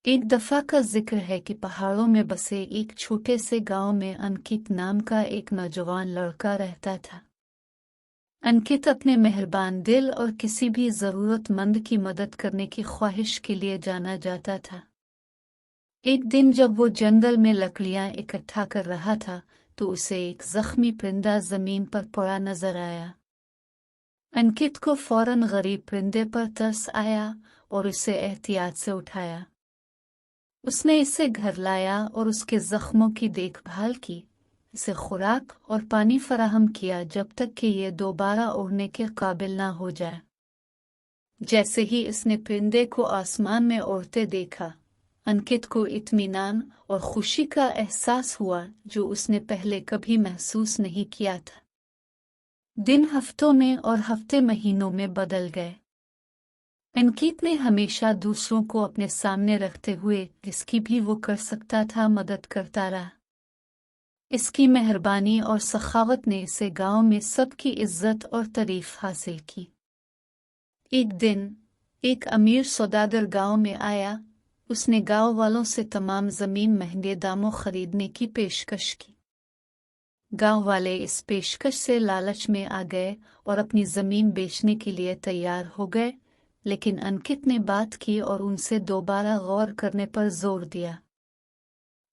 एक दफा का जिक्र है कि पहाड़ों में बसे एक छोटे से गांव में अंकित नाम का एक नौजवान लड़का रहता था। अंकित अपने मेहरबान दिल और किसी भी जरूरतमंद की मदद करने की ख्वाहिश के लिए जाना जाता था। एक दिन जब वो जंगल में लकड़ियां इकट्ठा कर रहा था तो उसे एक जख्मी परिंदा जमीन पर पड़ा नजर आया। अंकित को फौरन गरीब परिंदे पर तरस आया और उसे एहतियात से उठाया। उसने इसे घर लाया और उसके जख्मों की देखभाल की, इसे खुराक और पानी फराहम किया जब तक कि ये दोबारा उड़ने के काबिल ना हो जाए। जैसे ही इसने परिंदे को आसमान में उड़ते देखा, अंकित को इत्मीनान और खुशी का एहसास हुआ जो उसने पहले कभी महसूस नहीं किया था। दिन हफ्तों में और हफ्ते महीनों में बदल गए। अंकित ने हमेशा दूसरों को अपने सामने रखते हुए जिसकी भी वो कर सकता था मदद करता रहा। इसकी मेहरबानी और सखावत ने इसे गांव में सबकी इज्जत और तारीफ हासिल की। एक दिन एक अमीर सौदागर गांव में आया। उसने गांव वालों से तमाम जमीन महंगे दामों खरीदने की पेशकश की। गांव वाले इस पेशकश से लालच में आ गए और अपनी जमीन बेचने के लिए तैयार हो गए, लेकिन अंकित ने बात की और उनसे दोबारा गौर करने पर जोर दिया।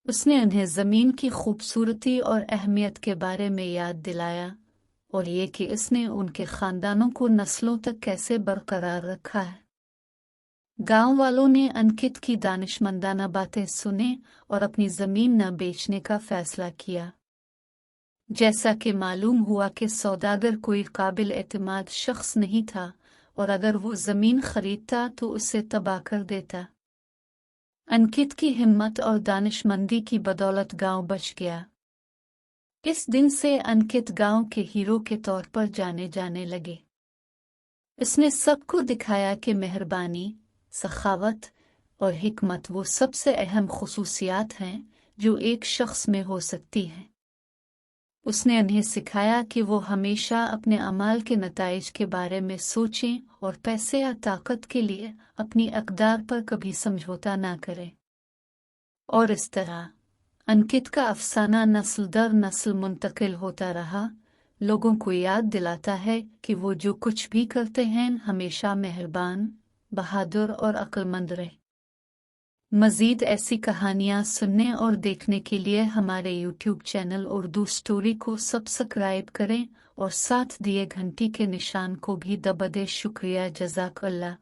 उसने उन्हें जमीन की खूबसूरती और अहमियत के बारे में याद दिलाया और ये कि इसने उनके खानदानों को नस्लों तक कैसे बरकरार रखा है। गांव वालों ने अंकित की दानिशमंदाना बातें सुने और अपनी जमीन न बेचने का फैसला किया। जैसा कि मालूम हुआ कि सौदागर कोई काबिल एतमाद शख्स नहीं था और अगर वो जमीन खरीदता तो उसे तबाह कर देता। अंकित की हिम्मत और दानिशमंदी की बदौलत गांव बच गया। इस दिन से अंकित गांव के हीरो के तौर पर जाने लगे। इसने सबको दिखाया कि मेहरबानी, सखावत और हिकमत वो सबसे अहम खुसूसियात हैं जो एक शख्स में हो सकती हैं। उसने उन्हें सिखाया कि वो हमेशा अपने अमाल के नताइज के बारे में सोचें और पैसे या ताकत के लिए अपनी अक़दार पर कभी समझौता ना करें। और इस तरह अंकित का अफसाना नस्ल दर नस्ल मुंतकिल होता रहा, लोगों को याद दिलाता है कि वो जो कुछ भी करते हैं हमेशा मेहरबान, बहादुर और अक्लमंद रहे। मज़ीद ऐसी कहानियाँ सुनने और देखने के लिए हमारे YouTube चैनल उर्दू स्टोरी को सब्सक्राइब करें और साथ दिए घंटी के निशान को भी दबा दें। शुक्रिया, जज़ाकल्लाह।